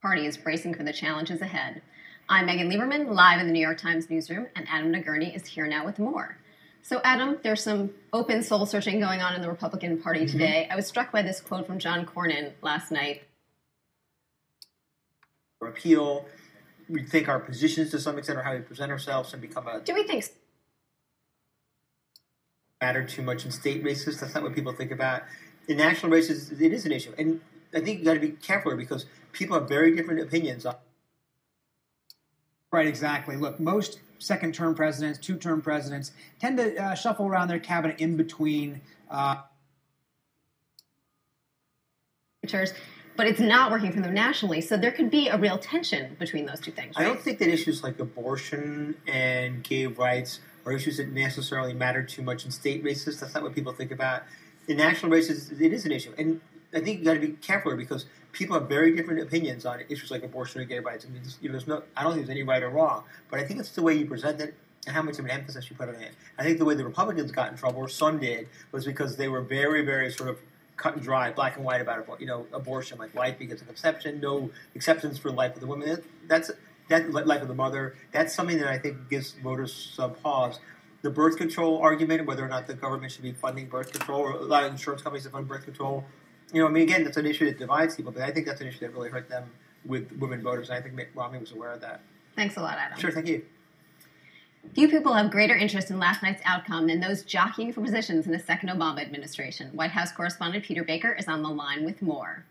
Party is bracing for the challenges ahead. I'm Megan Lieberman, live in the New York Times newsroom, and Adam Nagurney is here now with more. So, Adam, there's some open soul searching going on in the Republican Party today. I was struck by this quote from John Cornyn last night. Appeal, we think our positions to some extent or how we present ourselves and become a... Do we think matter too much in state races? That's not what people think about. In national races, it is an issue. And I think you got to be careful because people have very different opinions on... Right, exactly. Look, most second-term presidents, two-term presidents, tend to shuffle around their cabinet in between... but it's not working for them nationally, so there could be a real tension between those two things, right? I don't think that issues like abortion and gay rights are issues that necessarily matter too much in state races. That's not what people think about. In national races, it is an issue. And I think you got to be careful because people have very different opinions on issues like abortion or gay rights. I mean, I don't think there's any right or wrong, but I think it's the way you present it and how much of an emphasis you put on it. I think the way the Republicans got in trouble, or some did, was because they were very, very sort of cut and dry, black and white about abortion, like life begins with conception, no exceptions for life of the woman. That life of the mother. That's something that I think gives voters some pause. The birth control argument, whether or not the government should be funding birth control, or a lot of insurance companies that fund birth control. Again, that's an issue that divides people, but I think that's an issue that really hurt them with women voters, and I think Mitt Romney was aware of that. Thanks a lot, Adam. Sure, thank you. Few people have greater interest in last night's outcome than those jockeying for positions in the second Obama administration. White House correspondent Peter Baker is on the line with more.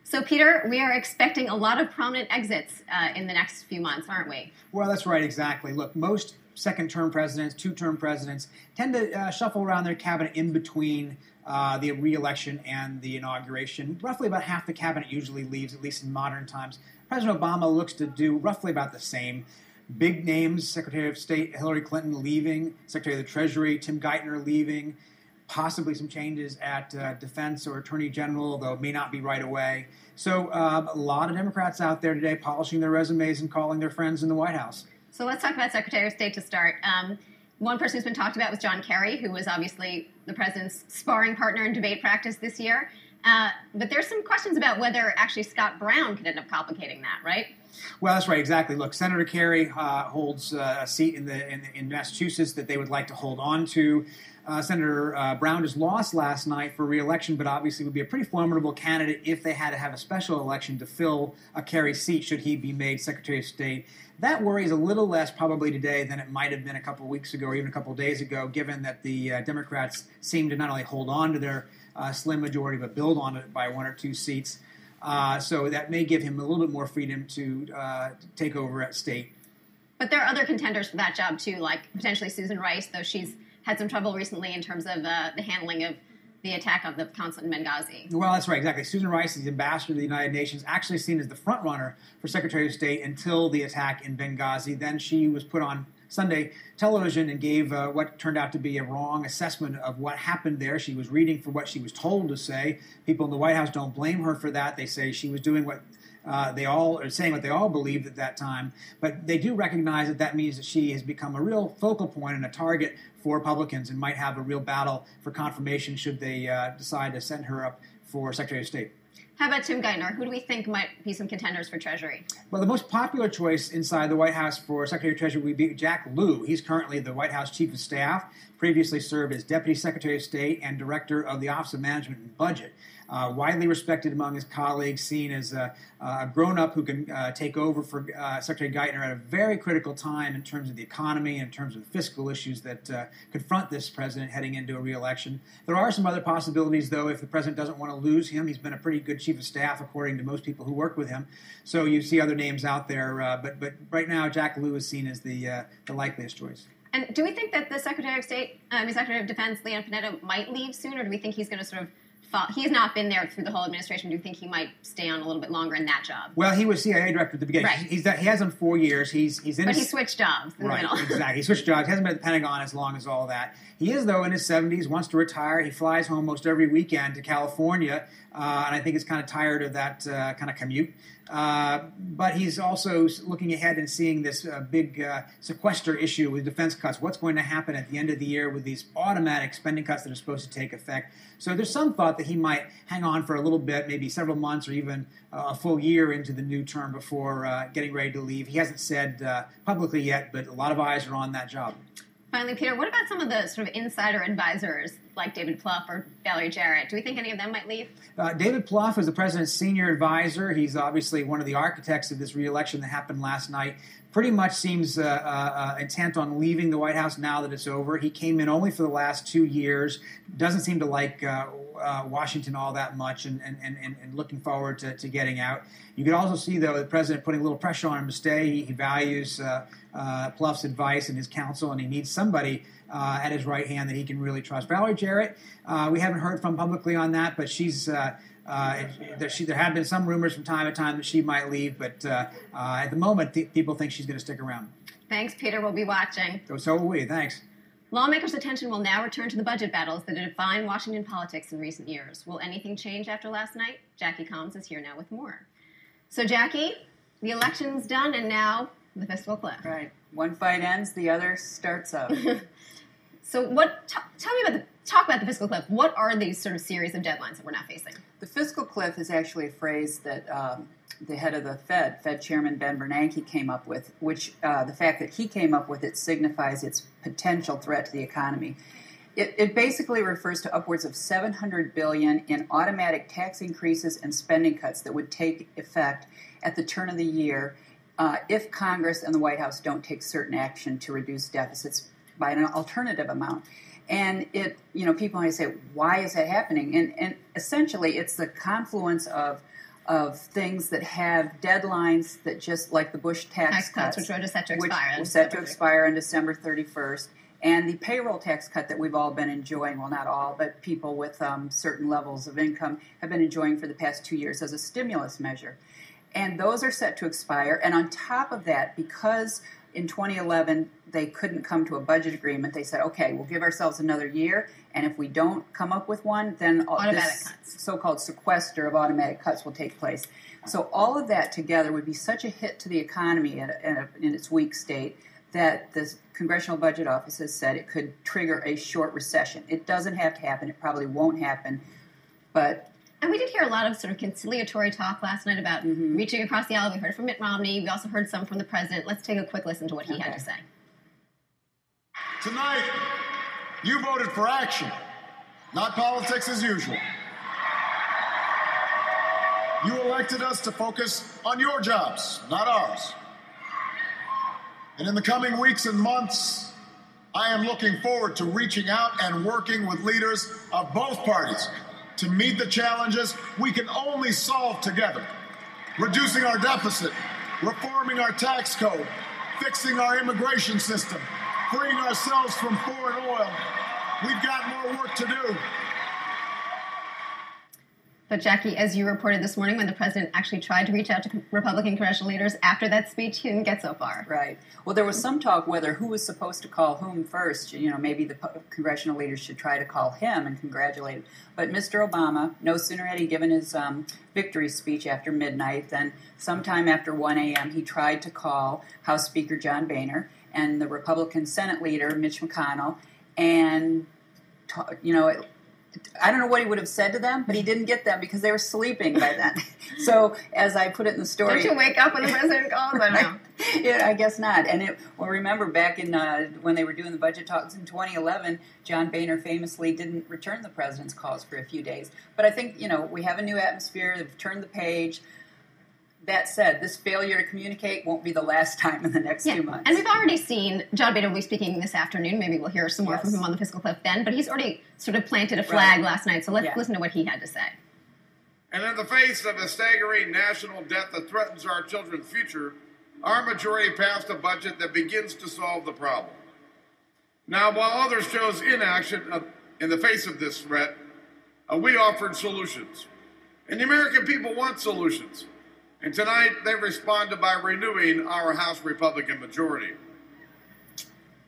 So, Peter, we are expecting a lot of prominent exits in the next few months, aren't we? Well, that's right, exactly. Look, most second-term presidents, two-term presidents, tend to shuffle around their cabinet in between the re-election and the inauguration. Roughly about half the cabinet usually leaves, at least in modern times. President Obama looks to do roughly about the same. Big names, Secretary of State Hillary Clinton leaving, Secretary of the Treasury Tim Geithner leaving, possibly some changes at Defense or Attorney General, though it may not be right away. So a lot of Democrats out there today polishing their resumes and calling their friends in the White House. So let's talk about Secretary of State to start. One person who's been talked about was John Kerry, who was obviously the president's sparring partner in debate practice this year. But there's some questions about whether actually Scott Brown could end up complicating that, right? Well, that's right, exactly. Look, Senator Kerry holds a seat in Massachusetts that they would like to hold on to. Senator Brown just lost last night for re-election, but obviously would be a pretty formidable candidate if they had to have a special election to fill a Kerry seat should he be made Secretary of State. That worry is a little less probably today than it might have been a couple of weeks ago or even a couple of days ago, given that the Democrats seem to not only hold on to their slim majority, but build on it by one or two seats. So that may give him a little bit more freedom to take over at state. But there are other contenders for that job, too, like potentially Susan Rice, though she's had some trouble recently in terms of the handling of the attack on the consulate in Benghazi. Well, that's right, exactly. Susan Rice is the ambassador to the United Nations, actually seen as the front runner for Secretary of State until the attack in Benghazi. Then she was put on Sunday television and gave what turned out to be a wrong assessment of what happened there. She was reading for what she was told to say. People in the White House don't blame her for that. They say she was doing what saying what they all believed at that time. But they do recognize that means that she has become a real focal point and a target for Republicans and might have a real battle for confirmation should they decide to send her up for Secretary of State. How about Tim Geithner? Who do we think might be some contenders for Treasury? Well, the most popular choice inside the White House for Secretary of Treasury would be Jack Lew. He's currently the White House Chief of Staff, previously served as Deputy Secretary of State and Director of the Office of Management and Budget. Widely respected among his colleagues, seen as a grown-up who can take over for Secretary Geithner at a very critical time in terms of the economy and in terms of the fiscal issues that confront this president heading into a re-election. There are some other possibilities, though, if the president doesn't want to lose him. He's been a pretty good chief of staff, according to most people who work with him. So you see other names out there, but right now Jack Lew is seen as the likeliest choice. And do we think that the Secretary of State, Secretary of Defense, Leon Panetta, might leave soon, or do we think he's going to sort of he's not been there through the whole administration. Do you think he might stay on a little bit longer in that job? Well, he was CIA director at the beginning. Right. He has done 4 years. He's in. But he switched jobs in the middle. Exactly. He switched jobs. He hasn't been at the Pentagon as long as all that. He is, though, in his 70s, wants to retire. He flies home most every weekend to California and I think is kind of tired of that kind of commute. But he's also looking ahead and seeing this big sequester issue with defense cuts. What's going to happen at the end of the year with these automatic spending cuts that are supposed to take effect? So there's some thought that he might hang on for a little bit, maybe several months or even a full year into the new term before getting ready to leave. He hasn't said publicly yet, but a lot of eyes are on that job. Finally, Peter, what about some of the sort of insider advisors like David Plouffe or Valerie Jarrett? Do we think any of them might leave? David Plouffe is the president's senior advisor. He's obviously one of the architects of this re-election that happened last night. Pretty much seems intent on leaving the White House now that it's over. He came in only for the last 2 years. Doesn't seem to like Washington all that much and looking forward to getting out. You can also see, though, the president putting a little pressure on him to stay. He values Plouffe's advice and his counsel, and he needs somebody at his right hand that he can really trust. Valerie Jarrett, we haven't heard from publicly on that, but she's there have been some rumors from time to time that she might leave, but at the moment, people think she's going to stick around. Thanks, Peter. We'll be watching. So will we. Thanks. Lawmakers' attention will now return to the budget battles that have defined Washington politics in recent years. Will anything change after last night? Jackie Collins is here now with more. So, Jackie, the election's done, and now the fiscal cliff. Right. One fight ends, the other starts up. So, talk about the fiscal cliff. What are these sort of series of deadlines that we're now facing? The fiscal cliff is actually a phrase that the head of the Fed Chairman Ben Bernanke came up with, which the fact that he came up with it signifies its potential threat to the economy. It basically refers to upwards of $700 billion in automatic tax increases and spending cuts that would take effect at the turn of the year if Congress and the White House don't take certain action to reduce deficits by an alternative amount. And people might say, why is that happening? And essentially, it's the confluence of things that have deadlines that just like the Bush tax cuts, which were just set to expire. Which was set to expire on December 31st. And the payroll tax cut that we've all been enjoying, well, not all, but people with certain levels of income have been enjoying for the past 2 years as a stimulus measure. And those are set to expire. And on top of that, because in 2011 they couldn't come to a budget agreement, they said, okay, we'll give ourselves another year, and if we don't come up with one, then this so-called sequester of automatic cuts will take place. So all of that together would be such a hit to the economy in its weak state that the Congressional Budget Office has said it could trigger a short recession. It doesn't have to happen. It probably won't happen. And we did hear a lot of sort of conciliatory talk last night about reaching across the aisle. We heard from Mitt Romney. We also heard some from the president. Let's take a quick listen to what he had to say. Tonight, you voted for action, not politics as usual. You elected us to focus on your jobs, not ours. And in the coming weeks and months, I am looking forward to reaching out and working with leaders of both parties to meet the challenges we can only solve together. Reducing our deficit, reforming our tax code, fixing our immigration system, freeing ourselves from foreign oil. We've got more work to do. But Jackie, as you reported this morning, when the president actually tried to reach out to Republican congressional leaders after that speech, he didn't get so far. Right. Well, there was some talk whether who was supposed to call whom first. Maybe the congressional leaders should try to call him and congratulate him. But Mr. Obama, no sooner had he given his victory speech after midnight than sometime after 1 a.m. he tried to call House Speaker John Boehner and the Republican Senate leader Mitch McConnell, and I don't know what he would have said to them, but he didn't get them because they were sleeping by then. So, as I put it in the story... Don't you wake up when the president calls? I know. Yeah, I guess not. And remember back in when they were doing the budget talks in 2011, John Boehner famously didn't return the president's calls for a few days. But I think, we have a new atmosphere. They've turned the page. That said, this failure to communicate won't be the last time in the next 2 months. And we've already seen John Boehner will be speaking this afternoon. Maybe we'll hear some more from him on the fiscal cliff then. But he's already sort of planted a flag last night. So let's listen to what he had to say. And in the face of a staggering national debt that threatens our children's future, our majority passed a budget that begins to solve the problem. Now, while others chose inaction in the face of this threat, we offered solutions. And the American people want solutions. And tonight, they responded by renewing our House Republican majority.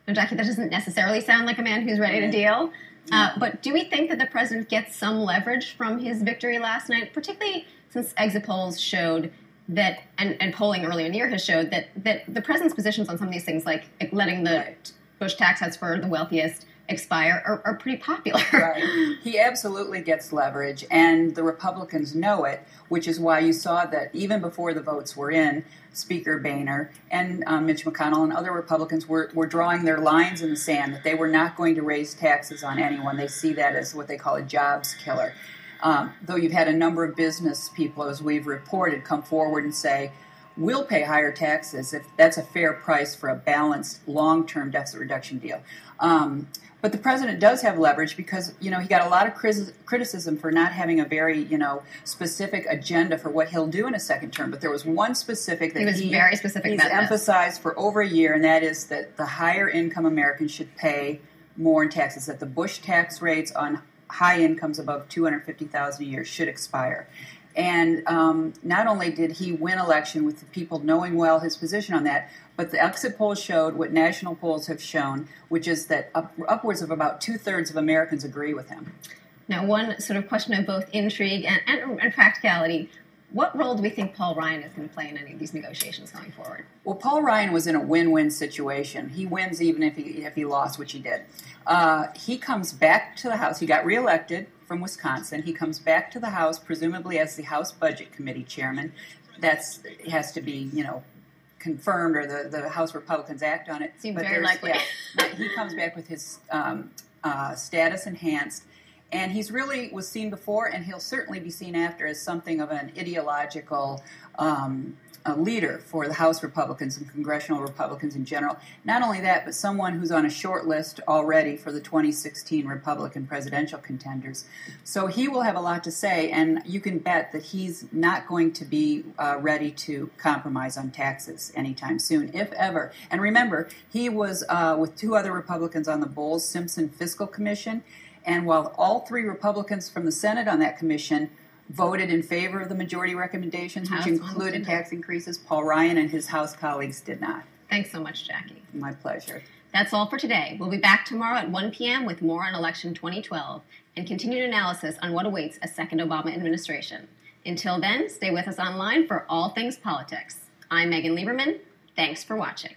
And Jackie, that doesn't necessarily sound like a man who's ready to deal. But do we think that the president gets some leverage from his victory last night, particularly since exit polls showed that, and polling earlier in the year has showed that the president's positions on some of these things, like letting the Bush tax cuts for the wealthiest expire, are pretty popular. Right. He absolutely gets leverage, and the Republicans know it, which is why you saw that even before the votes were in, Speaker Boehner and Mitch McConnell and other Republicans were drawing their lines in the sand that they were not going to raise taxes on anyone. They see that as what they call a jobs killer. Though you've had a number of business people, as we've reported, come forward and say, we'll pay higher taxes if that's a fair price for a balanced long-term deficit reduction deal. But the president does have leverage because, he got a lot of criticism for not having a very, specific agenda for what he'll do in a second term. But there was one specific that he was very specific about emphasized for over a year, and that is that the higher income Americans should pay more in taxes, that the Bush tax rates on high incomes above $250,000 a year should expire. And not only did he win election with the people knowing well his position on that, but the exit polls showed what national polls have shown, which is that upwards of about 2/3 of Americans agree with him. Now, one sort of question of both intrigue and practicality. What role do we think Paul Ryan is going to play in any of these negotiations going forward? Well, Paul Ryan was in a win-win situation. He wins even if he lost, which he did. He comes back to the House. He got reelected from Wisconsin. He comes back to the House, presumably as the House Budget Committee chairman. It has to be, confirmed, or the House Republicans act on it. Seems very likely. Yeah, he comes back with his status enhanced. And he's really was seen before, and he'll certainly be seen after as something of an ideological leader for the House Republicans and congressional Republicans in general. Not only that, but someone who's on a short list already for the 2016 Republican presidential contenders. So he will have a lot to say, and you can bet that he's not going to be ready to compromise on taxes anytime soon, if ever. And remember, he was with two other Republicans on the Bowles-Simpson Fiscal Commission. And while all three Republicans from the Senate on that commission voted in favor of the majority recommendations, which included tax increases, Paul Ryan and his House colleagues did not. Thanks so much, Jackie. My pleasure. That's all for today. We'll be back tomorrow at 1 p.m. with more on election 2012 and continued analysis on what awaits a second Obama administration. Until then, stay with us online for all things politics. I'm Megan Lieberman. Thanks for watching.